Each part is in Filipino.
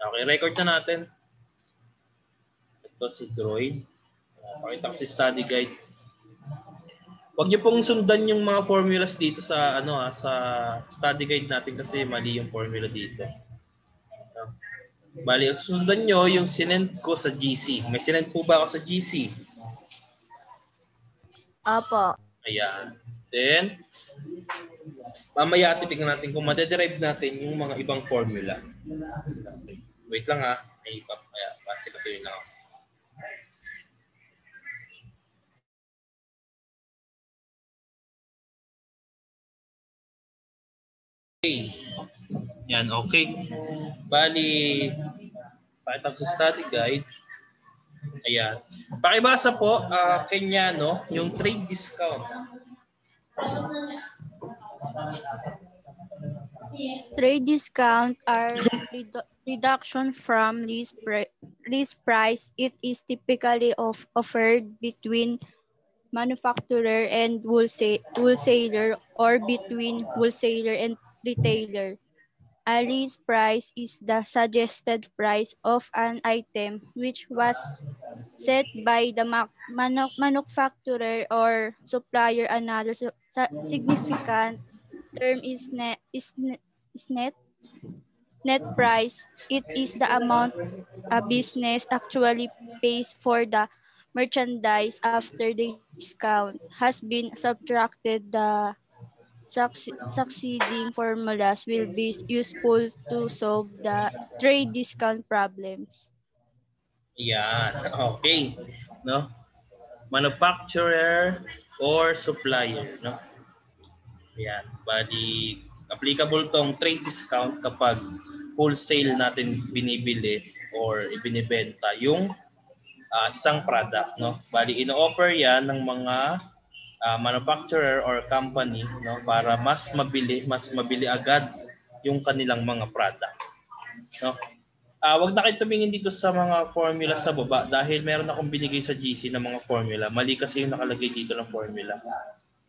Okay, record na natin. Ito si Droid. Pakita ko si study guide. Huwag niyo pong sundan yung mga formulas dito sa sa study guide natin kasi mali yung formula dito. Bali, sundan nyo yung sinend ko sa GC. May sinend po ba ako sa GC? Apo. Ayan. Then, mamaya titignan natin kung madederive natin yung mga ibang formula. Wait lang ha. May kasi yun lang ako. Okay. Yan, okay. Bali, pakita ko sa study guide. Ayan. Pakibasa po, Kenyano, yung trade discount. Trade discount are reduction from list price. It is typically offered between manufacturer and wholesaler or between wholesaler and retailer. A list price is the suggested price of an item which was set by the manufacturer or supplier. Another significant term is net price. It is the amount a business actually pays for the merchandise after the discount has been subtracted. The succeeding formulas will be useful to solve the trade discount problems. Yan. Okay. No? Manufacturer or supplier. No? Yan. Bali, applicable tong trade discount kapag wholesale natin binibili or ibinibenta yung isang product. No? Bali, ino-offer yan ng mga manufacturer or company, no, para mas mabili agad yung kanilang mga product, no. Wag na kayo tumingin dito sa mga formula sa baba dahil meron akong binigay sa GC ng mga formula. Mali kasi yung nakalagay dito ng formula,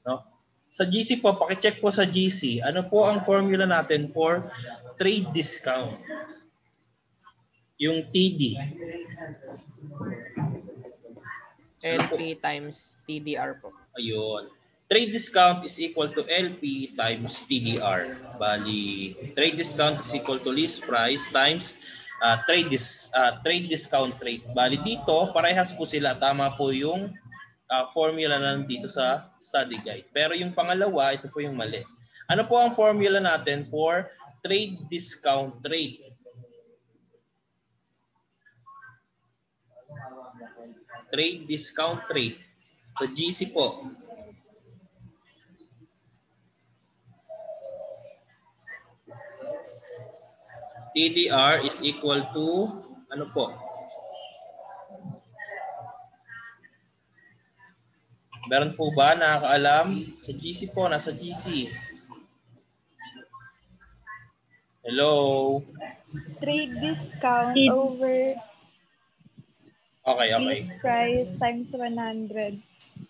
no. Sa GC po, paki-check po sa GC, ano po ang formula natin for trade discount? Yung TD. LP times TDR po. Ayun. Trade discount is equal to LP times TDR. Bali, trade discount is equal to list price times trade discount rate. Bali dito, parehas po sila. Tama po yung formula na dito sa study guide. Pero yung pangalawa, ito po yung mali. Ano po ang formula natin for trade discount rate? Trade discount rate. Sa GC po. TDR is equal to, ano po? Meron po ba nakakaalam? Sa GC po, nasa GC. Hello? Trade discount over list price times 100.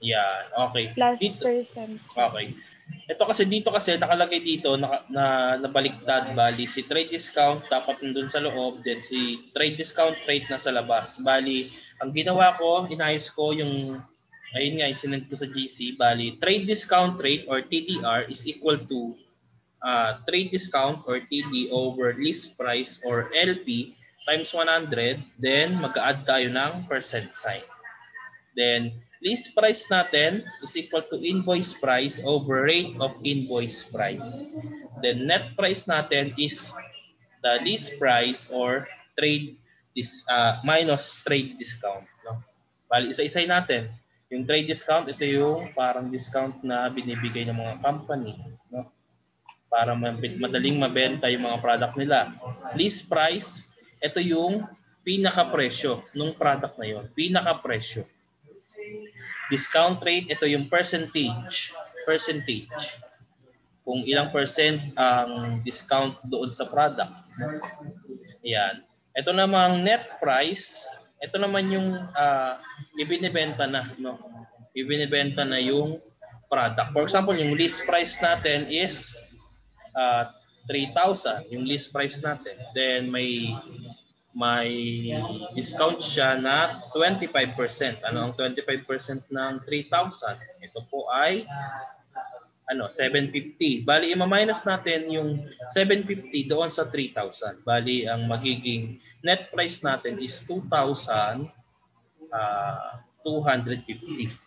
Yan, okay. Plus dito, percent. Okay. Ito kasi dito nakalagay dito na nabaliktad. Bali, si trade discount dapat nandun sa loob, then si trade discount rate nasa labas. Bali, ang ginawa ko, inayos ko yung, ayun nga, sinend ko sa GC. Bali, trade discount rate or TDR is equal to trade discount or TD over list price or LP times 100. Then, mag-add tayo ng percent sign. Then, list price natin is equal to invoice price over rate of invoice price. Then net price natin is the list price or minus trade discount. No? Bali, isa-isay natin. Yung trade discount, ito yung parang discount na binibigay ng mga company. No? Para madaling mabenta yung mga product nila. List price, ito yung pinaka-presyo ng product na yun. Pinaka-presyo. Discount rate, ito yung percentage. Kung ilang percent ang discount doon sa product. Ayan. Ito namang net price, ito naman yung ibinibenta na. No? Ibinibenta na yung product. For example, yung list price natin is 3,000. Yung list price natin. Then may may discount siya na 25%. Ano ang 25% ng 3,000? Ito po ay 750. Bali, i-minus natin yung 750 doon sa 3,000. Bali, ang magiging net price natin is 2,250.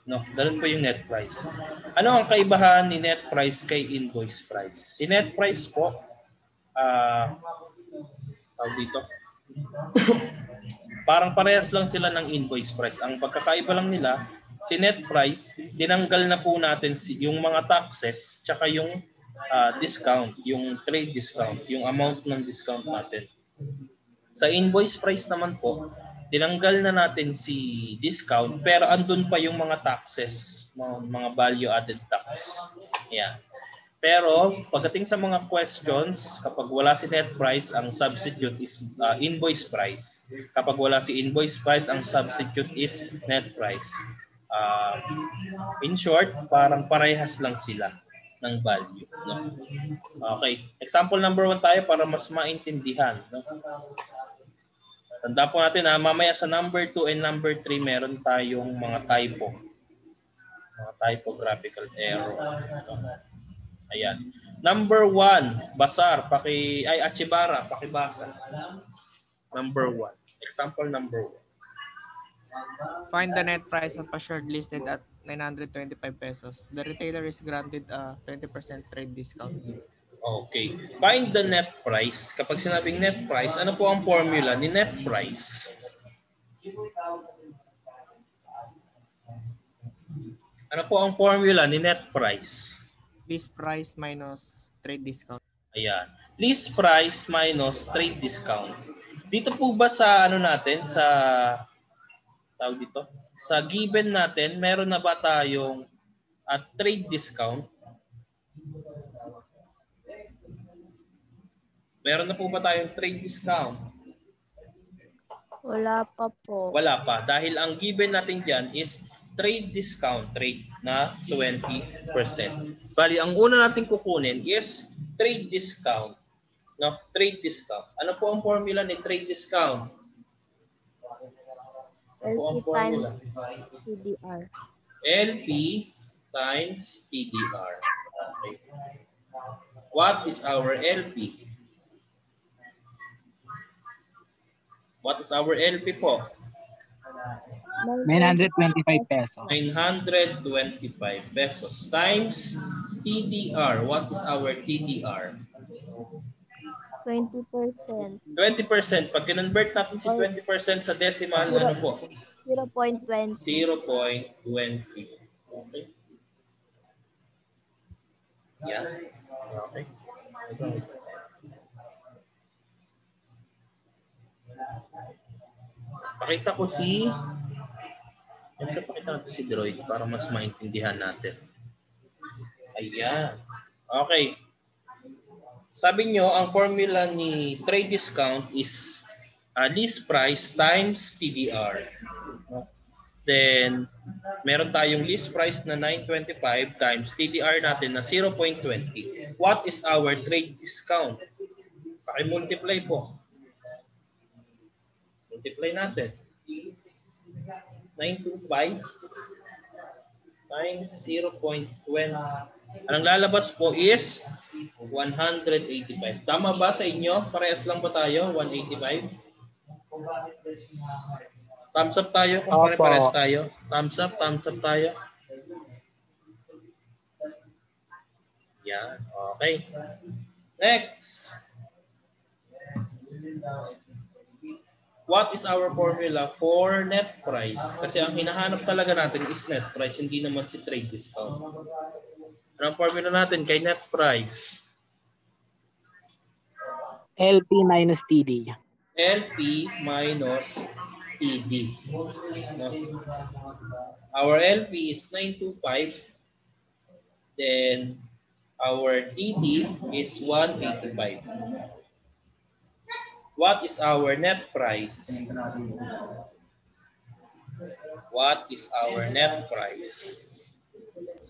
No? Ganun po yung net price. Ano ang kaibahan ni net price kay invoice price? Si net price po, tawag dito, parang parehas lang sila ng invoice price. Ang pagkakaiba lang nila, si net price, dinanggal na po natin yung mga taxes tsaka yung discount, yung trade discount, yung amount ng discount natin. Sa invoice price naman po, tinanggal na natin si discount pero andun pa yung mga taxes, mga value added tax. Yan. Pero pagdating sa mga questions, kapag wala si net price, ang substitute is invoice price. Kapag wala si invoice price, ang substitute is net price. In short, parang parehas lang sila ng value. No? Okay. Example number 1 tayo para mas maintindihan. No? Tanda po natin mamaya sa number 2 and number 3 meron tayong mga typo. Mga typographical error. No? Ayan. Number 1, Basar, Achibara, pakibasa. Number 1. Example number 1. Find the net price of a shirt listed at 925 pesos. The retailer is granted a 20% trade discount. Okay. Find the net price. Kapag sinabing net price, ano po ang formula ni net price? Ano po ang formula ni net price? List price minus trade discount. Ayan. List price minus trade discount. Dito po ba sa natin, sa tawag dito? Sa given natin, meron na ba tayong trade discount? Meron na po ba tayong trade discount? Wala pa po. Wala pa. Dahil ang given natin dyan is trade discount rate na 20%. Bali, ang una natin kukunin is trade discount. No? Trade discount. Ano po ang formula ni trade discount? Ano po ang LP formula? times TDR. LP times PDR. Okay. What is our LP? What is our LP po? 925 pesos. 925 pesos times TDR. What is our TDR? 20%. 20%. Pag kinonvert natin si 20% sa decimal, ano po? 0.20. 0.20. Okay. Yan. Okay. Pakita ko pakita natin si Droid para mas maintindihan natin. Ayan. Okay. Sabi nyo, ang formula ni trade discount is list price times TDR. Then, meron tayong list price na 925 times TDR natin na 0.20. What is our trade discount? Paki-multiply po. Multiply natin. 925 times 0.20. Anong lalabas po is 185. Tama ba sa inyo? Parehas lang ba tayo? 185? Thumbs up tayo kung pare-parehas tayo. Thumbs up tayo. Yan. Okay. Next. What is our formula for net price? Kasi ang hinahanap talaga natin is net price, hindi naman si trade discount. Ano ang formula natin kay net price? LP minus TD. LP minus TD. No? Our LP is 925. Then our TD is 185. What is our net price? What is our net price?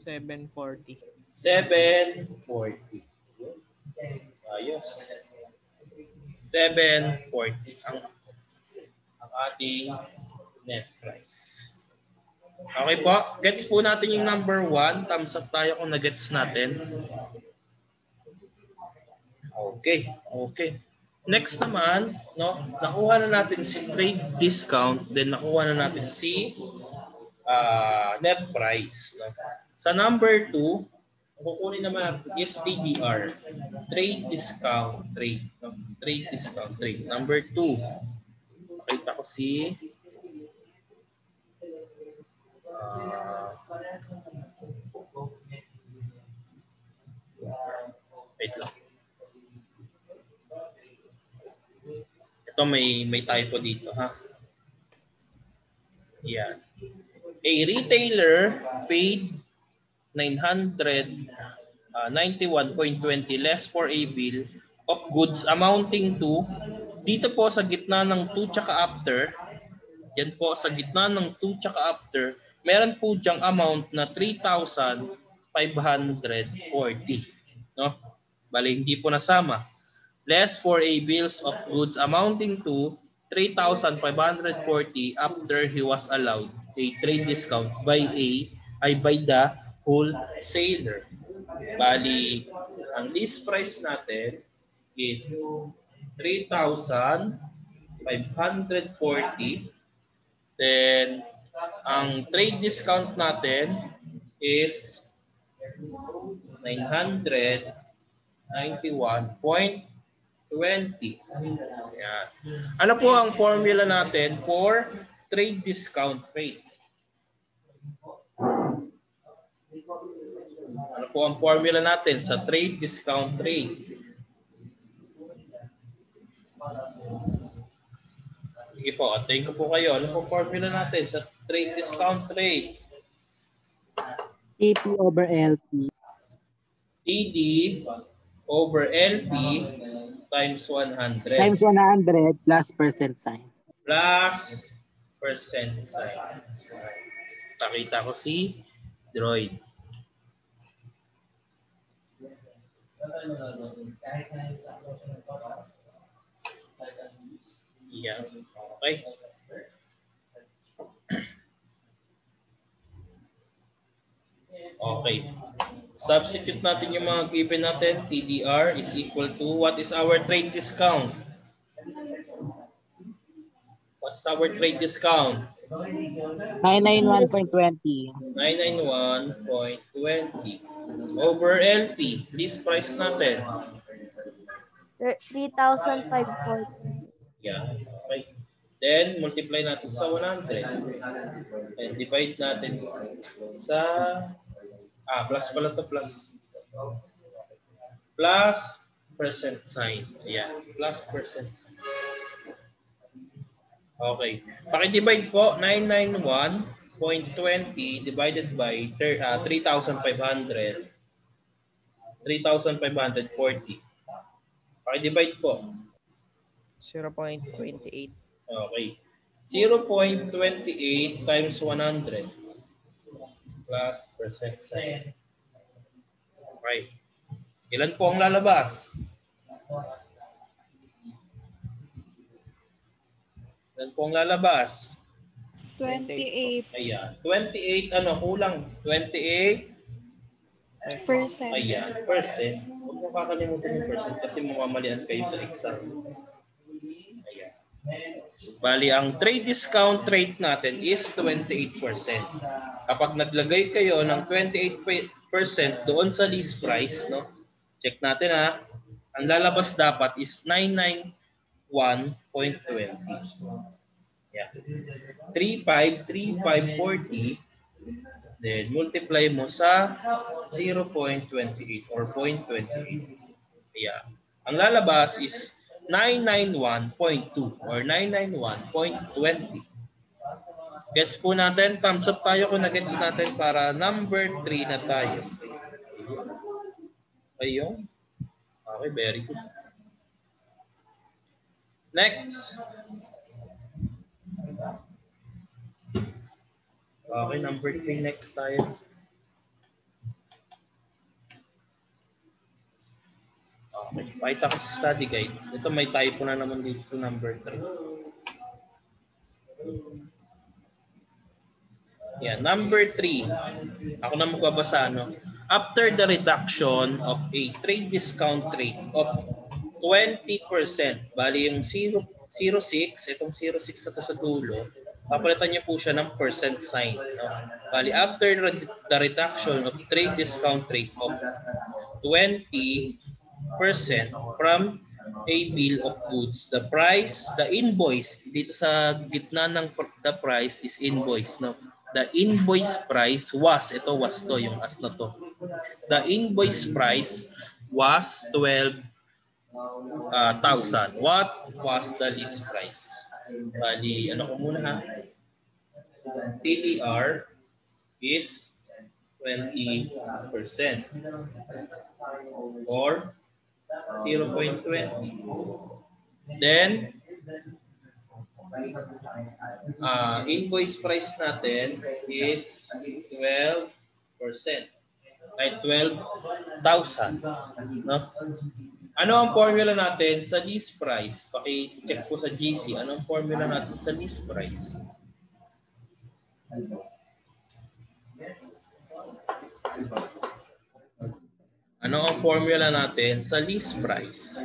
740. 740. Ayos. 740. ating net price. Okay po, gets po natin yung number 1. Thumbs up tayo kung na-gets natin. Okay, okay. Next naman, no, nakuha na natin si trade discount, then nakuha na natin si net price. No? Sa number 2, kukunin naman natin is TDR, trade discount trade. No? Trade discount trade. Number 2, makita ko si wait lang. Ito may typo dito, ha? Yan. A retailer paid 991.20 less for a bill of goods amounting to, dito po sa gitna ng 2 tsaka after, yan po sa gitna ng 2 tsaka after, meron po diyang amount na 3,540. No? Bale, hindi po nasama. Less for a bills of goods amounting to 3,540 after he was allowed a trade discount by the wholesaler. Bali, ang list price natin is 3,540. Then, ang trade discount natin is 991.20. Yan. Ano po ang formula natin for trade discount rate? Ano po ang formula natin sa trade discount rate? Sige po, antayin ko po kayo. Ano po formula natin sa trade discount rate? TP over LP. TD over LP times 100. Times 100 plus percent sign. Plus percent sign. Pakita ko si Droid. Yan. Okay. Okay. Substitute natin yung mga given natin. TDR is equal to, what is our trade discount? What's our trade discount? 991.20. 991.20 over LP. List price natin. 3,540. Yeah. Okay. Then, multiply natin sa 100. And divide natin sa... plus pala to plus. Plus percent sign. Ayan. Plus percent sign. Okay. Paki-divide po, 991.20 divided by 3,500. 3,540. Paki-divide po. 0.28. Okay. 0.28 times 100 plus percent sign. Okay. Ilan po ang lalabas? Ilan po ang lalabas? 28%. Ayan. 28, ano, kulang. 28. Ayan, percent. Huwag mo kakalimutan yung percent kasi mamamalian kayo sa exam. Ayan. Bali, ang trade discount rate natin is 28%. Kapag naglagay kayo ng 28% doon sa list price, no? Check natin ha. Ang lalabas dapat is 991.20. Yeah. 3,540. Then multiply mo sa 0.28 or 0.28. Yeah. Ang lalabas is 991.2 or 991.20. Gets po natin. Thumbs up tayo kung na-gets natin para number 3 na tayo. Ayun. Okay, very good. Next. Okay, number 3 next tayo. Okay, pakita ko sa study guide. Ito may typo na naman dito sa number 3. Yeah, number 3. Ako na magbabasa, no? After the reduction of a trade discount rate of 20%, bali yung 0.06, itong 0.6 na to sa dulo, papalitan niyo po siya ng percent sign. No? Bali, after the reduction of trade discount rate of 20% from a bill of goods, the price, the invoice, dito sa gitna ng the price is invoice. No? The invoice price was, ito was to, yung as na to. The invoice price was 12,000. What was the list price? Bali, ano ko muna ha? TDR is 20% or 0.20. Then, invoice price natin is 12%. Ay, 12,000. No? Ano ang formula natin sa list price? Paki-check po sa GC. Ano ang formula natin sa list price? Ano ang formula natin sa list price?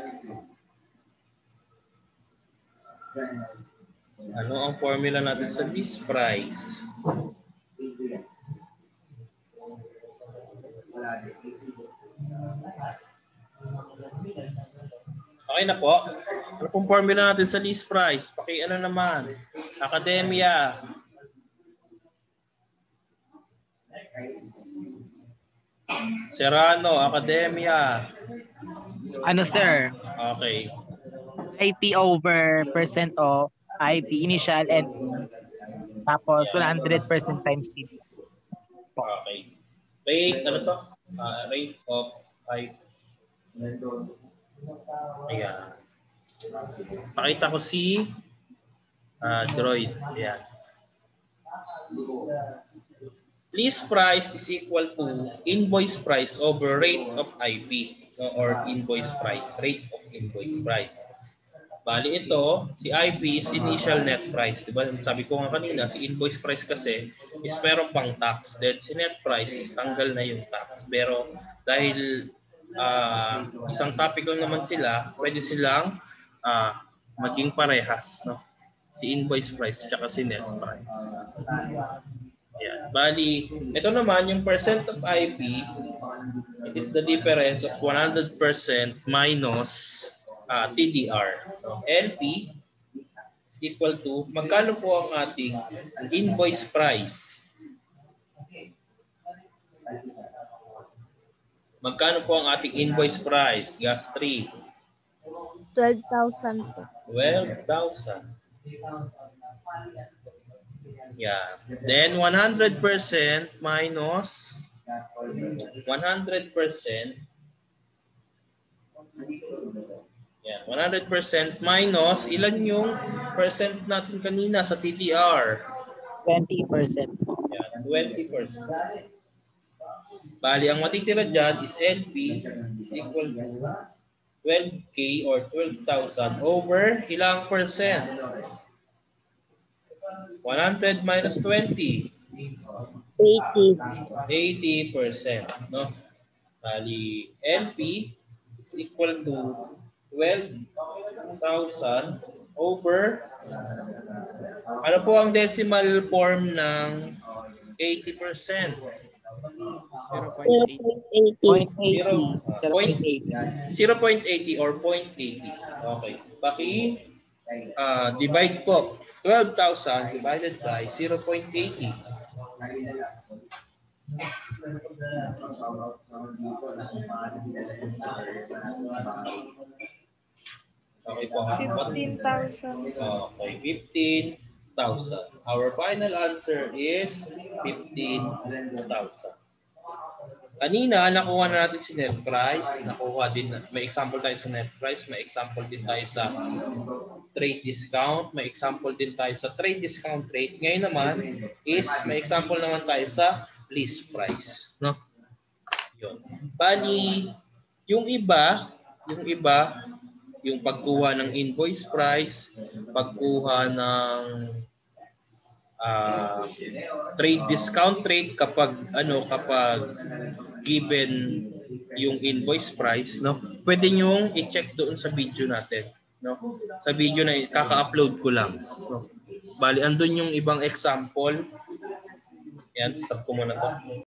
Ano ang formula natin sa list price? Okay na po. Ano pong formula natin sa list price? Ano naman? Academia. Serrano, Academia. Ano, sir? Okay. IP over percent of IP, initial and tapos 100% times TD. Okay. Rate, ano to? Rate of type. Ayan. Pakita ko si Droid. Ayan. List price is equal to invoice price over rate of IP, no? Or invoice price, rate of invoice price. Bali ito, si IP is initial net price. Diba? Sabi ko nga kanina, si invoice price kasi is meron pang tax. Then si net price is tanggal na yung tax. Pero dahil isang topic lang naman sila, pwede silang maging parehas. No? Si invoice price tsaka si net price. Yeah. Bali, ito naman yung percent of IP, it is the difference of 100% minus TDR. LP is equal to, magkano po ang ating invoice price? Magkano po ang ating invoice price? Gas 3. 12,000 po. 12,000. Yeah. Then 100% minus 100%. Yeah, 100% minus ilan yung percent natin kanina sa TDR? 20%. Yeah, 20%. Bali, ang matitira dyan is LP is equal to 12K or 12,000 over ilang percent? 100 minus 20. 80. 80%. No? Bali, LP is equal to 12,000 over, ano po ang decimal form ng 80%? 0.80. 0.80 or 0.80. Okay. Divide po. 12,000 divided by 0.80. Okay po. 15,000. Okay, 15,000. Our final answer is 15,000. Kanina, nakuha na natin si net price. Nakuha din, may example tayo sa net price. May example din tayo sa trade discount. May example din tayo sa trade discount rate. Ngayon naman is may example naman tayo sa list price. No? Yun. Bali, yung iba, yung pagkuha ng invoice price, pagkuha ng trade discount rate kapag given yung invoice price, no? Pwede niyo i-check doon sa video natin, no? Sa video na kaka-upload ko lang, no? Bali andun yung ibang example. Yan, stop ko muna to.